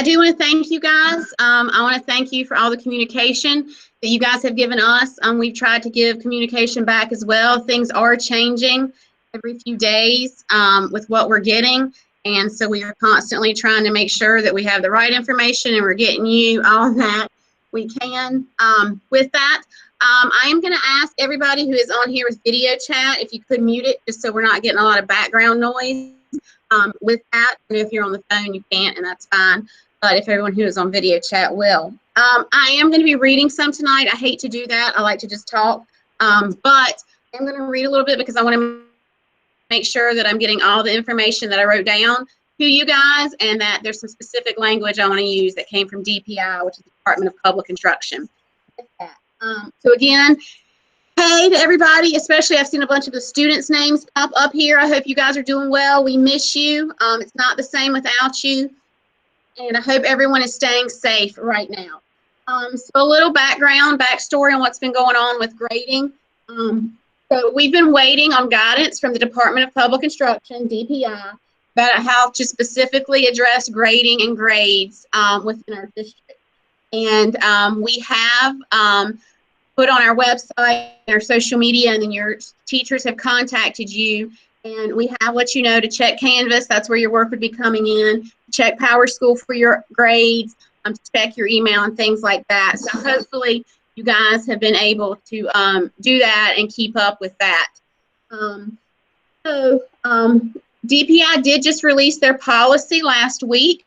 I do want to thank you guys. I want to thank you for all the communication that you guys have given us. We've tried to give communication back as well. Things are changing every few days with what we're getting. And so we are constantly trying to make sure that we have the right information and we're getting you all that we can. With that, I am going to ask everybody who is on here with video chat, if you could mute it just so we're not getting a lot of background noise. With that, and if you're on the phone, you can't, and that's fine. But if everyone who is on video chat will. I am going to be reading some tonight. I hate to do that. I like to just talk. But I'm going to read a little bit because I want to make sure that I'm getting all the information that I wrote down to you guys, and that there's some specific language I want to use that came from DPI, which is the Department of Public Instruction. So again, hey to everybody, especially I've seen a bunch of the students' names pop up here. I hope you guys are doing well. We miss you. It's not the same without you. And I hope everyone is staying safe right now. So a little backstory on what's been going on with grading. So we've been waiting on guidance from the Department of Public Instruction, DPI, about how to specifically address grading and grades within our district. And we have put on our website, our social media, and then your teachers have contacted you. And we have let you know to check Canvas. That's where your work would be coming in. Check PowerSchool for your grades. To check your email and things like that. So hopefully you guys have been able to do that and keep up with that. DPI did just release their policy last week.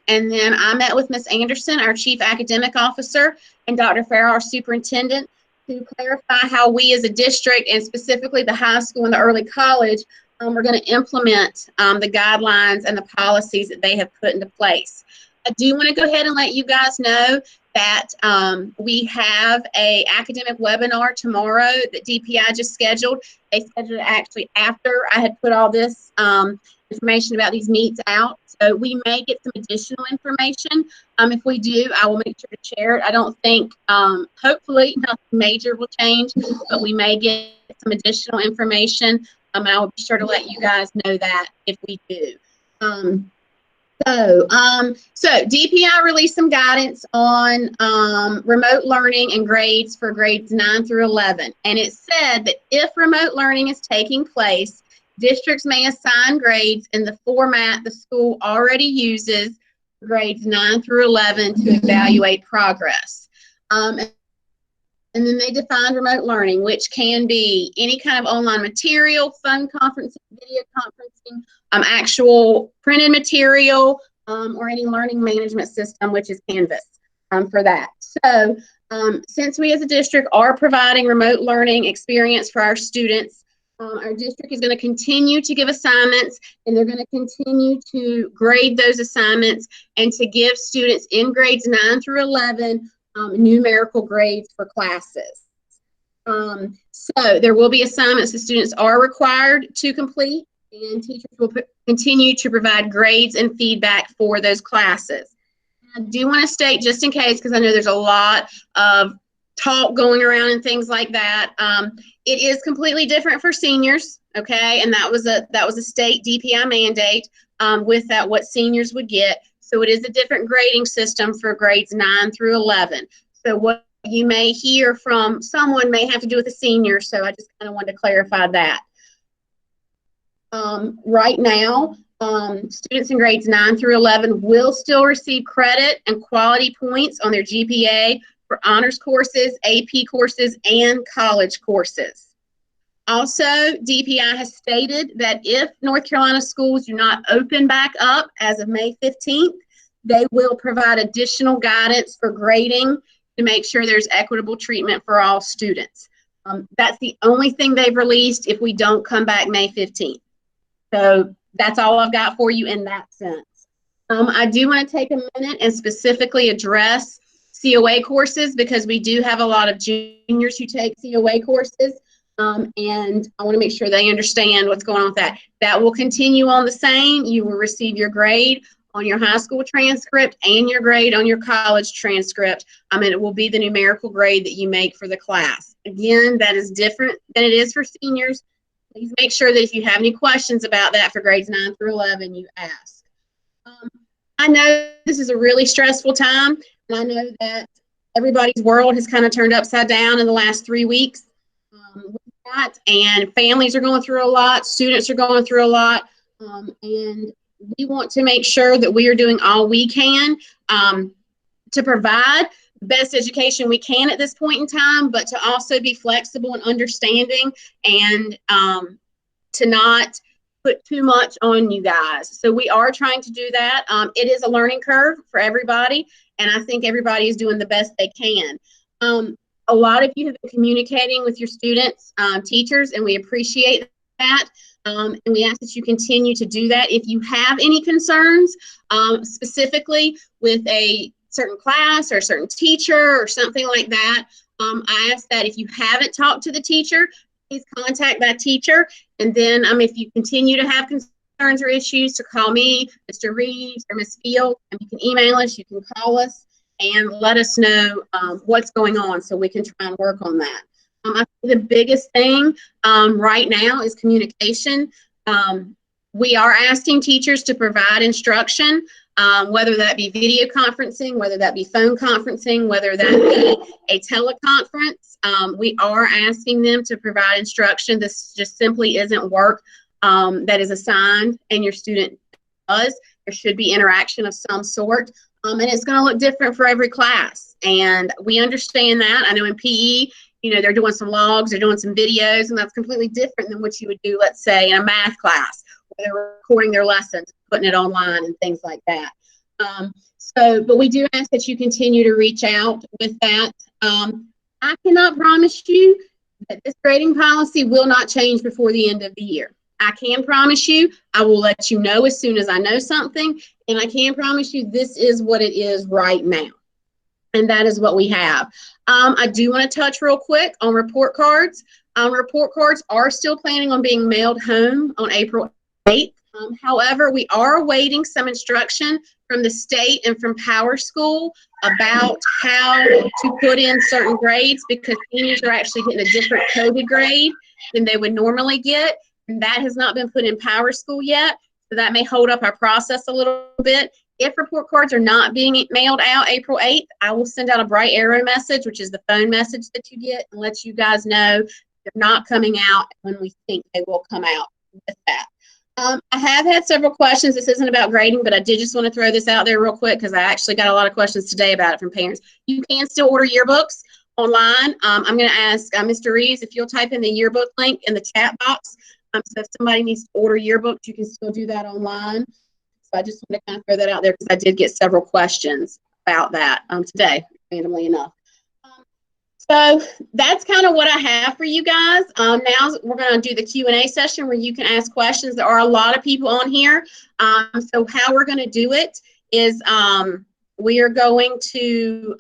And then I met with Ms. Anderson, our Chief Academic Officer, and Dr. Farrell, our Superintendent, to clarify how we as a district, and specifically the high school and the early college, are going to implement the guidelines and the policies that they have put into place. I do want to go ahead and let you guys know that we have a academic webinar tomorrow that DPI just scheduled. They scheduled it actually after I had put all this information about these meets out. So we may get some additional information. If we do, I will make sure to share it. I don't think, hopefully nothing major will change, but we may get some additional information. And I will be sure to let you guys know that if we do. So DPI released some guidance on remote learning and grades for grades 9 through 11. And it said that if remote learning is taking place, districts may assign grades in the format the school already uses for grades 9 through 11 to evaluate progress. And then they defined remote learning, which can be any kind of online material, phone conferencing, video conferencing, actual printed material, or any learning management system, which is Canvas for that. So since we as a district are providing remote learning experience for our students, our district is going to continue to give assignments, and they're going to continue to grade those assignments and to give students in grades 9 through 11 numerical grades for classes. So there will be assignments that students are required to complete, and teachers will continue to provide grades and feedback for those classes. I do want to state, just in case, because I know there's a lot of talk going around and things like that, it is completely different for seniors, okay? And that was a state DPI mandate with that, what seniors would get. So it is a different grading system for grades 9 through 11. So what you may hear from someone may have to do with a senior. So I just kind of wanted to clarify that. Right now, students in grades 9 through 11 will still receive credit and quality points on their GPA for honors courses, AP courses, and college courses. Also, DPI has stated that if North Carolina schools do not open back up as of May 15th, they will provide additional guidance for grading to make sure there's equitable treatment for all students. That's the only thing they've released if we don't come back May 15th. So that's all I've got for you in that sense. I do want to take a minute and specifically address COA courses, because we do have a lot of juniors who take COA courses. And I want to make sure they understand what's going on with that. That will continue on the same. You will receive your grade on your high school transcript and your grade on your college transcript. And it will be the numerical grade that you make for the class. Again, that is different than it is for seniors. Please make sure that if you have any questions about that for grades 9 through 11, you ask. I know this is a really stressful time, and I know that everybody's world has kind of turned upside down in the last 3 weeks. With that, and families are going through a lot, students are going through a lot, and we want to make sure that we are doing all we can to provide the best education we can at this point in time, but to also be flexible and understanding, and to not put too much on you guys. So we are trying to do that. It is a learning curve for everybody, and I think everybody is doing the best they can. A lot of you have been communicating with your students, teachers, and we appreciate that. And we ask that you continue to do that. If you have any concerns, specifically with a certain class or a certain teacher or something like that, I ask that if you haven't talked to the teacher, please contact that teacher. And then if you continue to have concerns or issues, to call me, Mr. Reeves, or Ms. Field, and you can email us, you can call us, and let us know what's going on so we can try and work on that. I think the biggest thing right now is communication. We are asking teachers to provide instruction, whether that be video conferencing, whether that be phone conferencing, whether that be a teleconference. We are asking them to provide instruction. This just simply isn't work that is assigned and your student does. There should be interaction of some sort. And it's going to look different for every class. And we understand that. I know in PE, they're doing some logs, they're doing some videos, and that's completely different than what you would do, let's say, in a math class, where they're recording their lessons, putting it online, and things like that. But we do ask that you continue to reach out with that. I cannot promise you that this grading policy will not change before the end of the year. I can promise you, I will let you know as soon as I know something, and I can promise you this is what it is right now. And that is what we have. I do want to touch real quick on report cards. Report cards are still planning on being mailed home on April 8th. However, we are awaiting some instruction from the state and from Power School about how to put in certain grades, because seniors are actually getting a different coded grade than they would normally get. And that has not been put in Power School yet. So that may hold up our process a little bit. If report cards are not being mailed out April 8th, I will send out a bright arrow message, which is the phone message that you get, and let you guys know they're not coming out when we think they will come out with that. I have had several questions. This isn't about grading, but I did just want to throw this out there real quick because I actually got a lot of questions today about it from parents. You can still order yearbooks online. I'm going to ask Mr. Reeves if you'll type in the yearbook link in the chat box. So if somebody needs to order yearbooks, you can still do that online. So I just want to kind of throw that out there because I did get several questions about that today, randomly enough. So that's kind of what I have for you guys. Now we're going to do the Q&A session where you can ask questions. There are a lot of people on here. So how we're going to do it is we are going to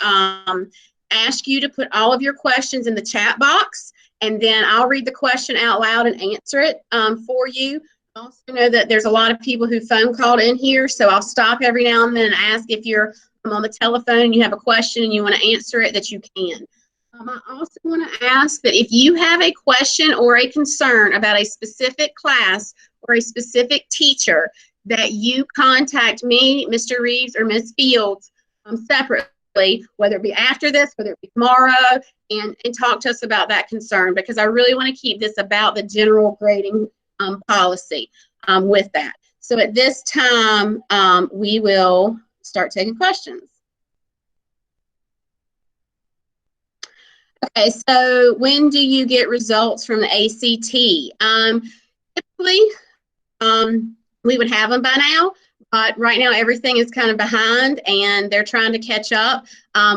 ask you to put all of your questions in the chat box, and then I'll read the question out loud and answer it for you. I also know that there's a lot of people who phone called in here, so I'll stop every now and then and ask if you're on the telephone and you have a question and you want to answer it, that you can. I also want to ask that if you have a question or a concern about a specific class or a specific teacher, that you contact me, Mr. Reeves, or Ms. Fields separately, whether it be after this, whether it be tomorrow, and talk to us about that concern, because I really want to keep this about the general grading policy with that. So at this time, we will start taking questions. Okay, so when do you get results from the ACT? Typically, we would have them by now, but right now everything is kind of behind and they're trying to catch up.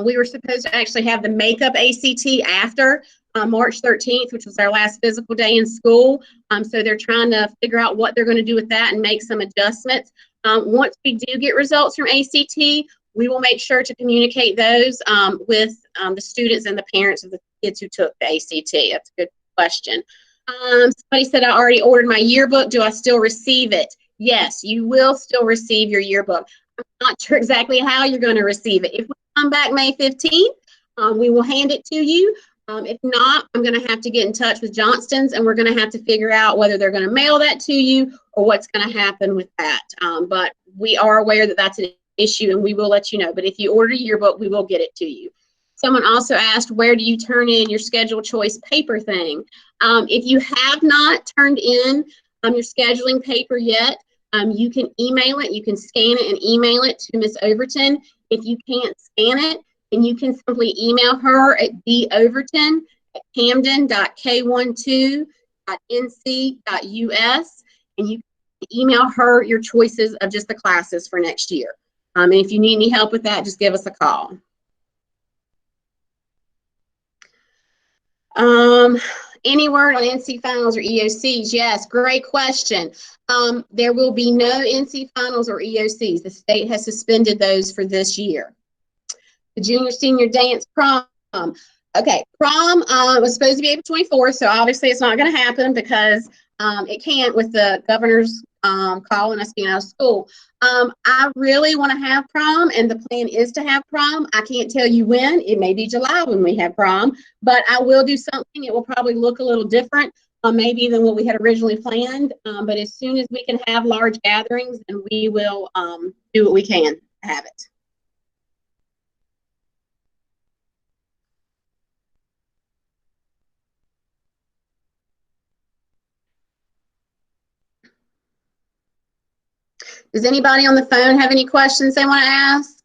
We were supposed to actually have the makeup ACT after March 13th, which was our last physical day in school. So they're trying to figure out what they're going to do with that and make some adjustments. Once we do get results from ACT, we will make sure to communicate those with the students and the parents of the kids who took the ACT. That's a good question. Somebody said, I already ordered my yearbook. Do I still receive it? Yes, you will still receive your yearbook. I'm not sure exactly how you're going to receive it. If we come back May 15th, we will hand it to you. If not, I'm going to have to get in touch with Johnston's, and we're going to have to figure out whether they're going to mail that to you or what's going to happen with that. But we are aware that that's an issue, and we will let you know. But if you order your yearbook, we will get it to you. Someone also asked, where do you turn in your schedule choice paper thing? If you have not turned in your scheduling paper yet, you can email it. You can scan it and email it to Ms. Overton. If you can't scan it, then you can simply email her at boverton@camden.k12.nc.us, and you can email her your choices of just the classes for next year. And if you need any help with that, just give us a call. Any word on NC finals or EOCs? Yes, great question. There will be no NC finals or EOCs. The state has suspended those for this year. The junior senior dance prom. Okay, prom was supposed to be April 24th, so obviously it's not going to happen because it can't with the governor's calling us being out of school. I really want to have prom, and the plan is to have prom. I can't tell you when. It may be July when we have prom, but I will do something. It will probably look a little different, maybe than what we had originally planned. But as soon as we can have large gatherings, then we will do what we can to have it. Does anybody on the phone have any questions they want to ask?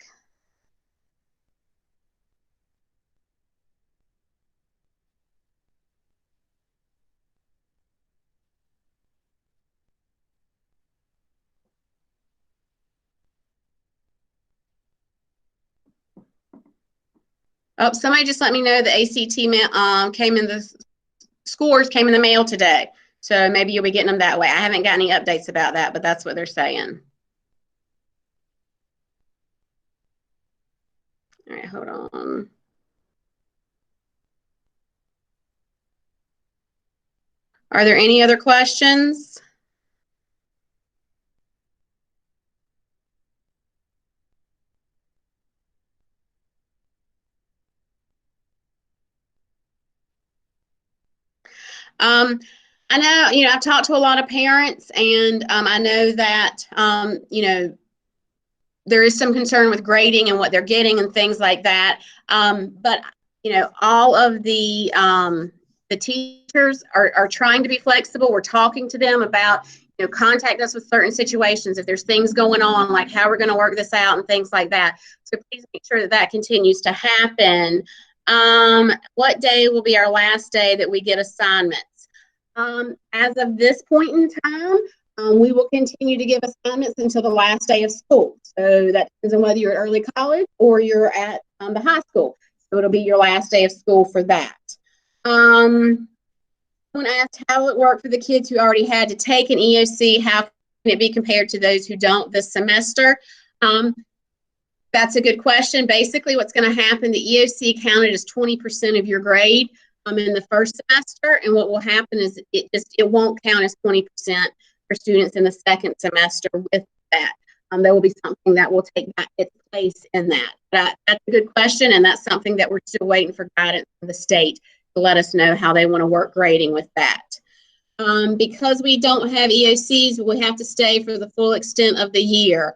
Oh, somebody just let me know the ACT came in, the scores came in the mail today. So maybe you'll be getting them that way. I haven't got any updates about that, but that's what they're saying. All right, hold on. Are there any other questions? I know, I've talked to a lot of parents, and I know that, there is some concern with grading and what they're getting and things like that. But, all of the teachers are trying to be flexible. We're talking to them about, contact us with certain situations if there's things going on, like how we're going to work this out and things like that. So please make sure that that continues to happen. What day will be our last day that we get assignments? As of this point in time, we will continue to give assignments until the last day of school. So that depends on whether you're at early college or you're at the high school. So it'll be your last day of school for that. Someone asked how it worked for the kids who already had to take an EOC. How can it be compared to those who don't this semester? That's a good question. Basically, what's going to happen, the EOC counted as 20% of your grade in the first semester, and what will happen is it won't count as 20% for students in the second semester with that. There will be something that will take its place in that. That's a good question, and that's something that we're still waiting for guidance from the state to let us know how they want to work grading with that. Because we don't have EOCs, we have to stay for the full extent of the year.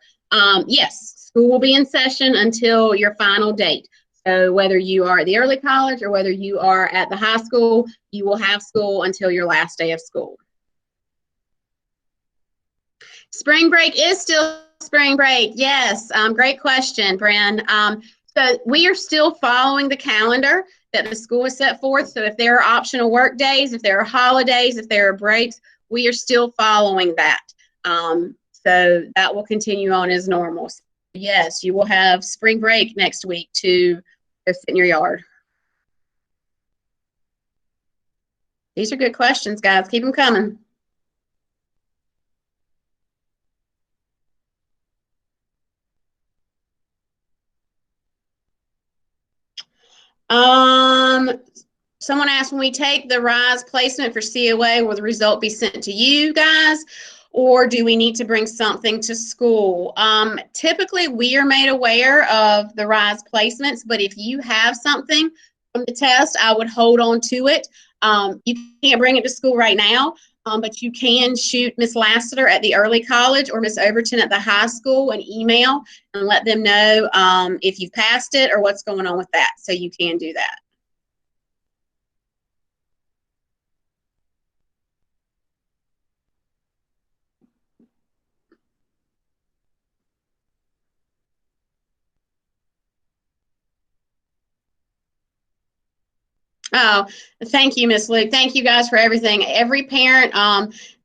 Yes, school will be in session until your final date. So whether you are at the early college or whether you are at the high school, you will have school until your last day of school. Spring break is still spring break. Yes, great question, Bren. So we are still following the calendar that the school has set forth. So if there are optional work days, if there are holidays, if there are breaks, we are still following that. So that will continue on as normal. So yes, you will have spring break next week to go sit in your yard. These are good questions, guys. Keep them coming. Someone asked, when we take the RISE placement for COA, will the result be sent to you guys, or do we need to bring something to school? Typically, we are made aware of the RISE placements, but if you have something from the test, I would hold on to it. You can't bring it to school right now, But you can shoot Miss Lassiter at the early college or Miss Overton at the high school an email and let them know if you've passed it or what's going on with that. So you can do that. Oh, thank you, Miss Luke. Thank you guys for everything. Every parent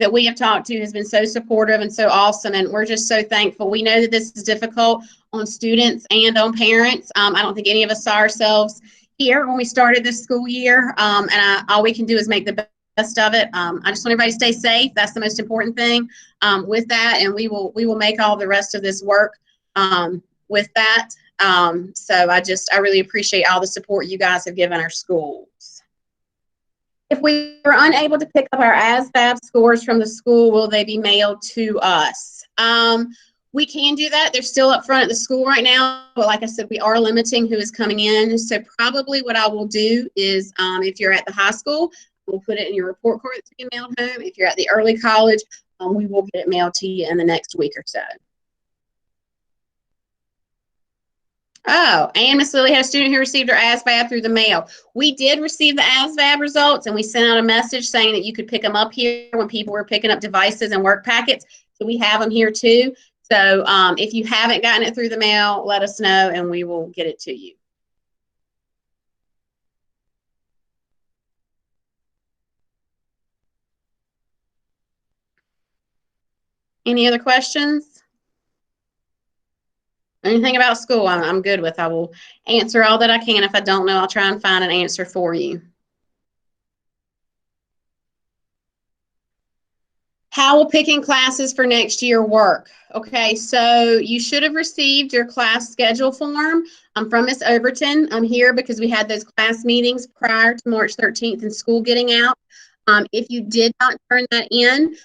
that we have talked to has been so supportive and so awesome, and we're just so thankful. We know that this is difficult on students and on parents. I don't think any of us saw ourselves here when we started this school year, and all we can do is make the best of it. I just want everybody to stay safe. That's the most important thing with that, and we will make all the rest of this work with that. So I really appreciate all the support you guys have given our schools. If we are unable to pick up our ASVAB scores from the school, will they be mailed to us? We can do that. They're still up front at the school right now, but like I said, we are limiting who is coming in. So probably what I will do is if you're at the high school, we'll put it in your report card to be mailed home. If you're at the early college, we will get it mailed to you in the next week or so. Oh, and Miss Lily had a student who received her ASVAB through the mail. We did receive the ASVAB results, and we sent out a message saying that you could pick them up here when people were picking up devices and work packets. So we have them here too. So if you haven't gotten it through the mail, let us know and we will get it to you. Any other questions? Anything about school I'm good with. I will answer all that I can. If I don't know, I'll try and find an answer for you. How will picking classes for next year work? Okay, so you should have received your class schedule form from Miss Overton. I'm here because we had those class meetings prior to March 13th and school getting out. If you did not turn that in,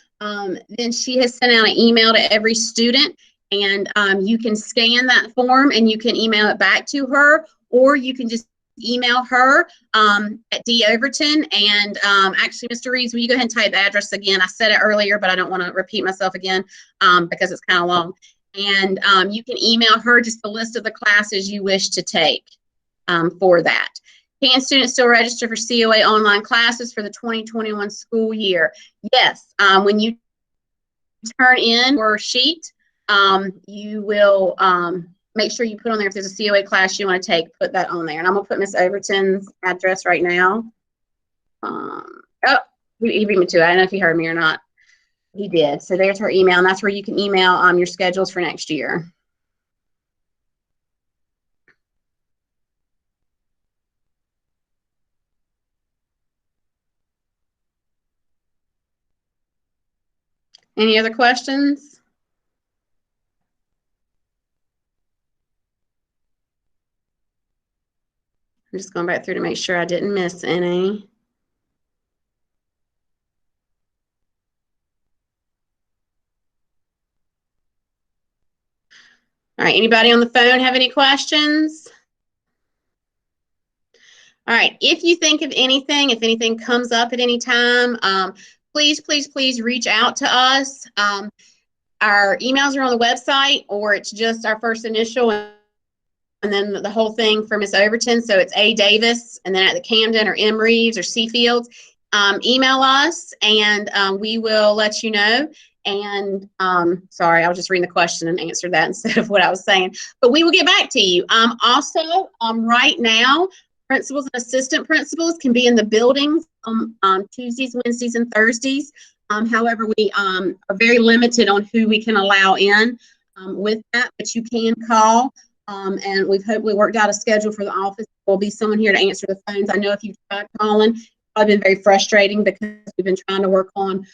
then she has sent out an email to every student, and you can scan that form and you can email it back to her, or you can just email her at D. Overton. And actually, Mr. Reeves, will you go ahead and type the address again? I said it earlier, but I don't want to repeat myself again because it's kind of long. And you can email her just a list of the classes you wish to take for that. Can students still register for COA online classes for the 2021 school year? Yes. When you turn in your sheet, you will make sure you put on there if there's a COA class you want to take, put that on there. And I'm going to put Miss Overton's address right now. Oh, he beat me to it. I don't know if he heard me or not. He did. So there's her email, and that's where you can email your schedules for next year. Any other questions? I'm just going back through to make sure I didn't miss any. All right, anybody on the phone have any questions? All right, if you think of anything, if anything comes up at any time, please, please, please reach out to us. Our emails are on the website, or it's just our first initial and then the whole thing for Miss Overton. So it's A. Davis, and then at the Camden or M. Reeves or C. Fields. Email us, and we will let you know. And sorry, I was just reading the question and answered that instead of what I was saying. But we will get back to you. Also, right now, principals and assistant principals can be in the buildings on Tuesdays, Wednesdays, and Thursdays. However, we are very limited on who we can allow in with that, but you can call. And we've hopefully worked out a schedule for the office. There'll be someone here to answer the phones. I know if you've tried calling, it's probably been very frustrating because we've been trying to work on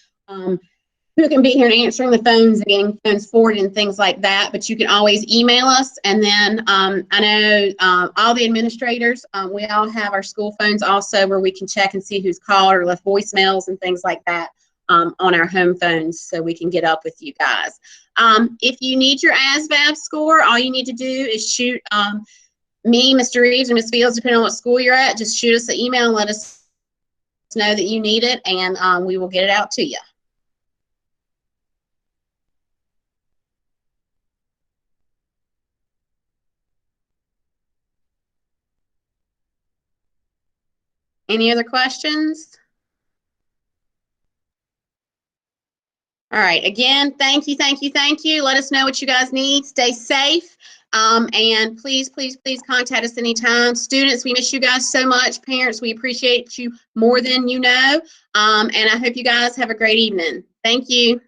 who can be here and answering the phones and getting phones forwarded and things like that. But you can always email us. And then I know all the administrators, we all have our school phones also where we can check and see who's called or left voicemails and things like that on our home phones so we can get up with you guys. If you need your ASVAB score, all you need to do is shoot me, Mr. Reeves, or Ms. Fields, depending on what school you're at. Just shoot us an email and let us know that you need it, and we will get it out to you. Any other questions? All right. Again, thank you, thank you, thank you. Let us know what you guys need. Stay safe. And please, please, please contact us anytime. Students, we miss you guys so much. Parents, we appreciate you more than you know. And I hope you guys have a great evening. Thank you.